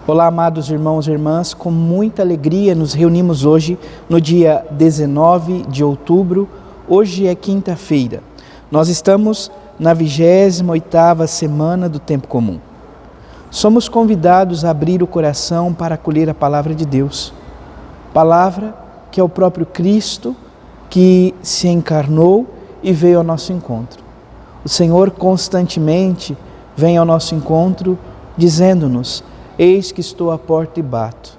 Olá, amados irmãos e irmãs, com muita alegria nos reunimos hoje no dia 19 de outubro, hoje é quinta-feira. Nós estamos na 28ª semana do tempo comum. Somos convidados a abrir o coração para acolher a palavra de Deus. Palavra que é o próprio Cristo que se encarnou e veio ao nosso encontro. O Senhor constantemente vem ao nosso encontro dizendo-nos: eis que estou à porta e bato.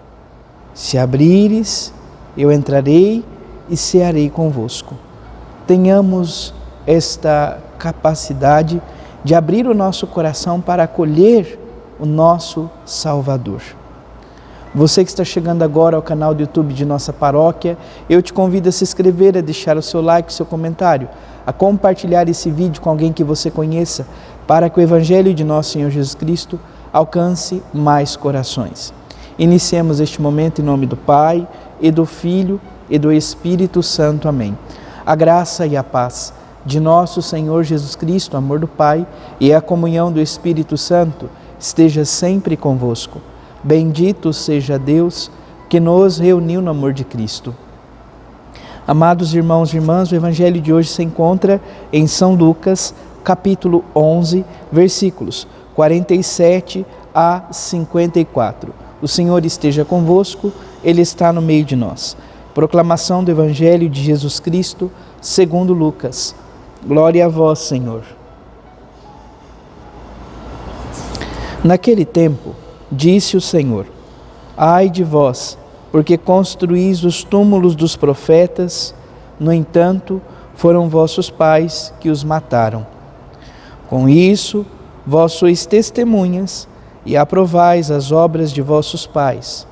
Se abrires, eu entrarei e cearei convosco. Tenhamos esta capacidade de abrir o nosso coração para acolher o nosso Salvador. Você que está chegando agora ao canal do YouTube de nossa paróquia, eu te convido a se inscrever, a deixar o seu like, o seu comentário, a compartilhar esse vídeo com alguém que você conheça, para que o Evangelho de nosso Senhor Jesus Cristo alcance mais corações. Iniciemos este momento em nome do Pai, e do Filho, e do Espírito Santo. Amém. A graça e a paz de nosso Senhor Jesus Cristo, o amor do Pai e a comunhão do Espírito Santo esteja sempre convosco. Bendito seja Deus que nos reuniu no amor de Cristo. Amados irmãos e irmãs, o Evangelho de hoje se encontra em São Lucas, capítulo 11, versículos 47 a 54. O Senhor esteja convosco, Ele está no meio de nós. Proclamação do Evangelho de Jesus Cristo, segundo Lucas. Glória a vós, Senhor. Naquele tempo, disse o Senhor: ai de vós, porque construís os túmulos dos profetas, no entanto, foram vossos pais que os mataram. Com isso, vós sois testemunhas e aprovais as obras de vossos pais,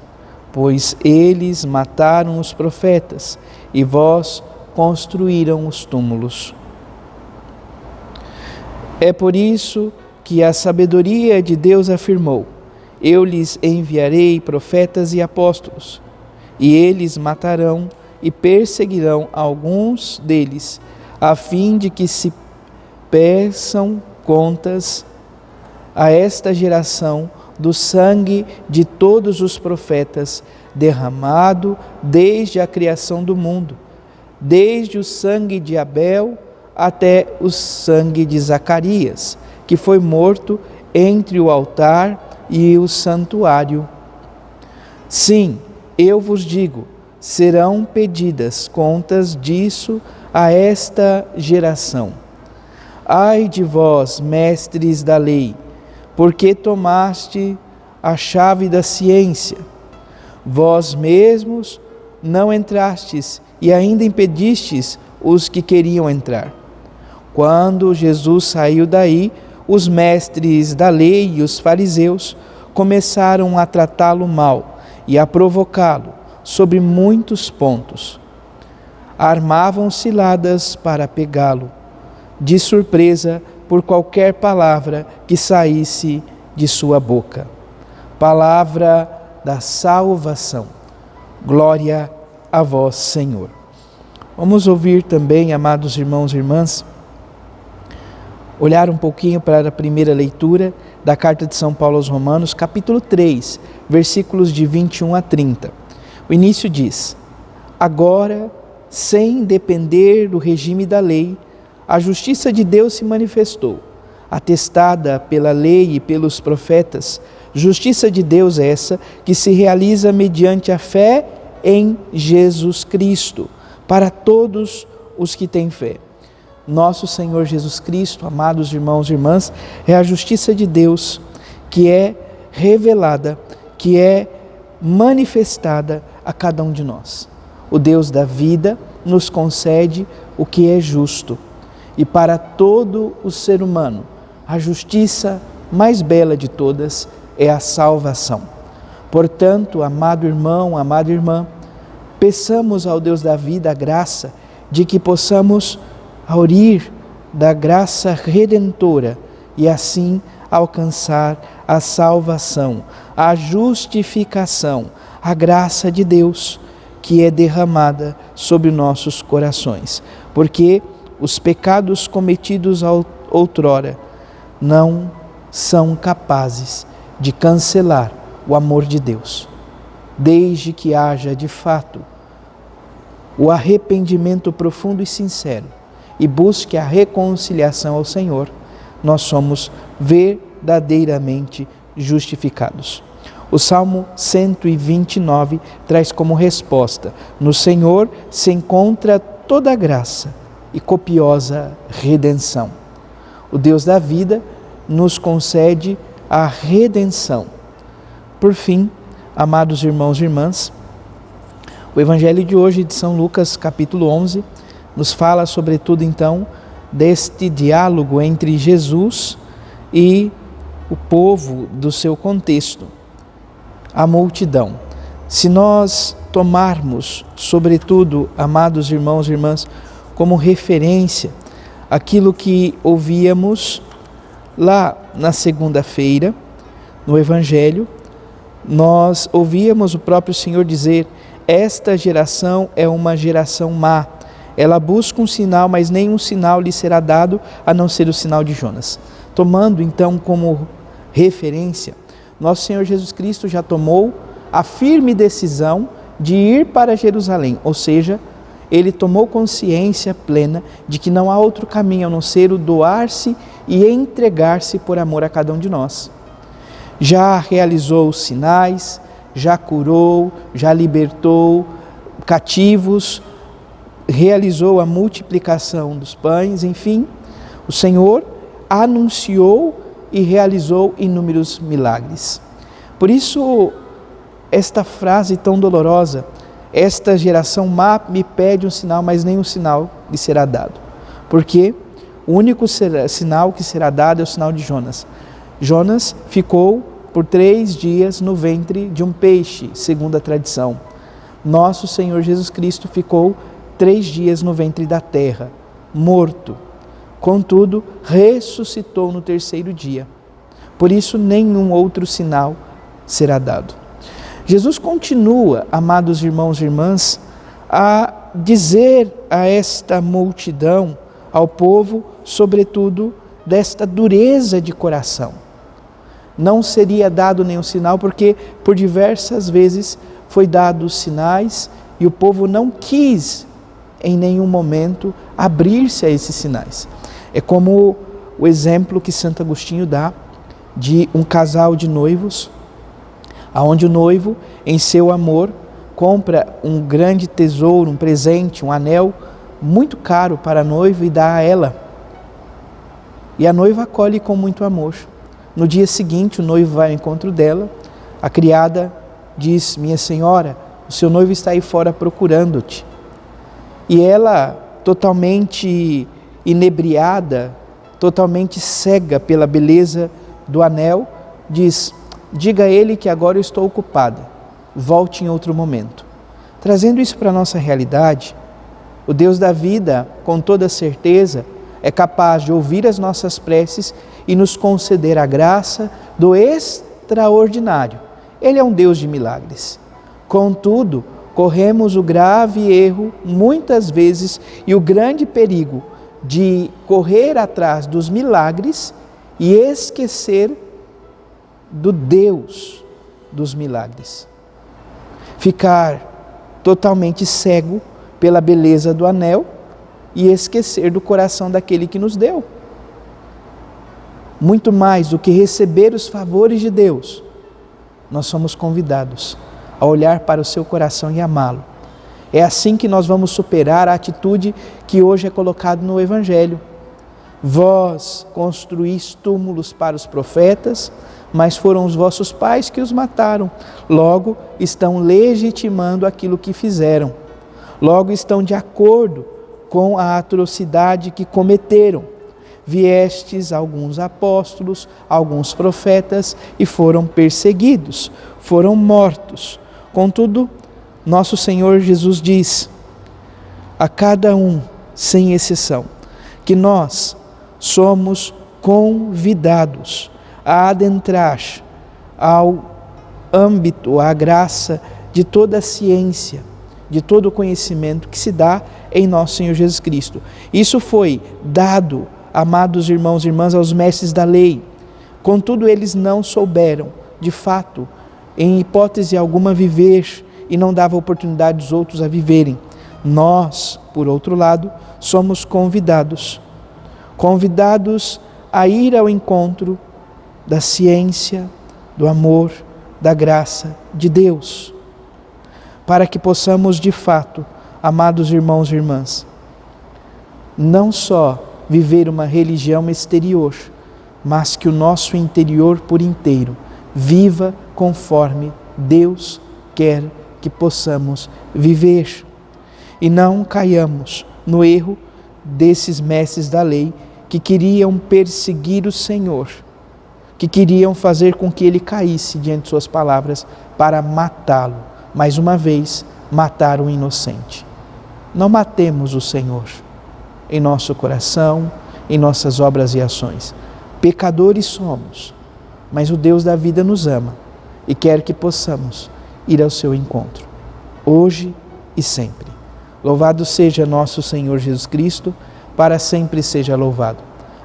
pois eles mataram os profetas e vós construíram os túmulos. É por isso que a sabedoria de Deus afirmou: eu lhes enviarei profetas e apóstolos, e eles matarão e perseguirão alguns deles, a fim de que se peçam contas a esta geração do sangue de todos os profetas derramado desde a criação do mundo, desde o sangue de Abel até o sangue de Zacarias, que foi morto entre o altar e o santuário. Sim, eu vos digo, serão pedidas contas disso a esta geração. Ai de vós, mestres da lei, porque tomaste a chave da ciência. Vós mesmos não entrastes e ainda impedistes os que queriam entrar. Quando Jesus saiu daí, os mestres da lei e os fariseus começaram a tratá-lo mal e a provocá-lo sobre muitos pontos. Armavam ciladas para pegá-lo de surpresa por qualquer palavra que saísse de sua boca. Palavra da salvação. Glória a vós, Senhor. Vamos ouvir também, amados irmãos e irmãs, olhar um pouquinho para a primeira leitura da carta de São Paulo aos Romanos, capítulo 3, versículos de 21 a 30. O início diz: agora, sem depender do regime da lei, a justiça de Deus se manifestou, atestada pela lei e pelos profetas. Justiça de Deus essa que se realiza mediante a fé em Jesus Cristo, para todos os que têm fé. Nosso Senhor Jesus Cristo, amados irmãos e irmãs, é a justiça de Deus que é revelada, que é manifestada a cada um de nós. O Deus da vida nos concede o que é justo. E para todo o ser humano, a justiça mais bela de todas é a salvação. Portanto, amado irmão, amada irmã, peçamos ao Deus da vida a graça de que possamos aurir da graça redentora e assim alcançar a salvação, a justificação, a graça de Deus que é derramada sobre nossos corações. Porque os pecados cometidos outrora não são capazes de cancelar o amor de Deus. Desde que haja de fato o arrependimento profundo e sincero e busque a reconciliação ao Senhor, nós somos verdadeiramente justificados. O Salmo 129 traz como resposta: no Senhor se encontra toda a graça e copiosa redenção. O Deus da vida nos concede a redenção. Por fim, amados irmãos e irmãs, o Evangelho de hoje de São Lucas, capítulo 11, nos fala sobretudo então deste diálogo entre Jesus e o povo do seu contexto, a multidão. Se nós tomarmos, sobretudo, amados irmãos e irmãs, como referência aquilo que ouvíamos lá na segunda-feira, no Evangelho, nós ouvíamos o próprio Senhor dizer: esta geração é uma geração má. Ela busca um sinal, mas nenhum sinal lhe será dado, a não ser o sinal de Jonas. Tomando então como referência, nosso Senhor Jesus Cristo já tomou a firme decisão de ir para Jerusalém, ou seja, ele tomou consciência plena de que não há outro caminho a não ser o doar-se e entregar-se por amor a cada um de nós. Já realizou os sinais, já curou, já libertou cativos, realizou a multiplicação dos pães, enfim, o Senhor anunciou e realizou inúmeros milagres. Por isso, esta frase tão dolorosa: esta geração má me pede um sinal, mas nenhum sinal lhe será dado. Porque o único sinal que será dado é o sinal de Jonas. Jonas ficou por 3 dias no ventre de um peixe, segundo a tradição. Nosso Senhor Jesus Cristo ficou 3 dias no ventre da terra, morto. Contudo, ressuscitou no 3º dia. Por isso, nenhum outro sinal será dado. Jesus continua, amados irmãos e irmãs, a dizer a esta multidão, ao povo, sobretudo, desta dureza de coração. Não seria dado nenhum sinal, porque por diversas vezes foi dado os sinais e o povo não quis em nenhum momento abrir-se a esses sinais. É como o exemplo que Santo Agostinho dá de um casal de noivos, aonde o noivo, em seu amor, compra um grande tesouro, um presente, um anel muito caro para a noiva e dá a ela. E a noiva acolhe com muito amor. No dia seguinte, o noivo vai ao encontro dela, a criada diz: minha senhora, o seu noivo está aí fora procurando-te. E ela, totalmente inebriada, totalmente cega pela beleza do anel, diz: diga a ele que agora eu estou ocupada, volte em outro momento. Trazendo isso para a nossa realidade, o Deus da vida, com toda certeza, é capaz de ouvir as nossas preces e nos conceder a graça do extraordinário. Ele é um Deus de milagres. Contudo, corremos o grave erro, muitas vezes, e o grande perigo de correr atrás dos milagres e esquecer do Deus dos milagres. Ficar totalmente cego pela beleza do anel e esquecer do coração daquele que nos deu. Muito mais do que receber os favores de Deus, nós somos convidados a olhar para o seu coração e amá-lo. É assim que nós vamos superar a atitude que hoje é colocada no Evangelho. Vós construís túmulos para os profetas, mas foram os vossos pais que os mataram. Logo, estão legitimando aquilo que fizeram. Logo, estão de acordo com a atrocidade que cometeram. Viestes alguns apóstolos, alguns profetas e foram perseguidos, foram mortos. Contudo, nosso Senhor Jesus diz a cada um, sem exceção, que nós somos convidados a adentrar ao âmbito, à graça de toda a ciência, de todo o conhecimento que se dá em nosso Senhor Jesus Cristo. Isso foi dado, amados irmãos e irmãs, aos mestres da lei. Contudo, eles não souberam, de fato, em hipótese alguma, viver e não dava oportunidade dos outros a viverem. Nós, por outro lado, somos convidados a ir ao encontro da ciência, do amor, da graça de Deus, para que possamos de fato, amados irmãos e irmãs, não só viver uma religião exterior, mas que o nosso interior por inteiro viva conforme Deus quer que possamos viver. E não caiamos no erro desses mestres da lei que queriam perseguir o Senhor, que queriam fazer com que ele caísse diante de suas palavras para matá-lo. Mais uma vez, matar o inocente. Não matemos o Senhor em nosso coração, em nossas obras e ações. Pecadores somos, mas o Deus da vida nos ama e quer que possamos ir ao seu encontro, hoje e sempre. Louvado seja nosso Senhor Jesus Cristo, para sempre seja louvado.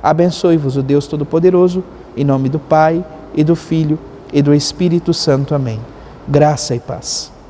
Abençoe-vos o Deus Todo-Poderoso, em nome do Pai, e do Filho, e do Espírito Santo. Amém. Graça e paz.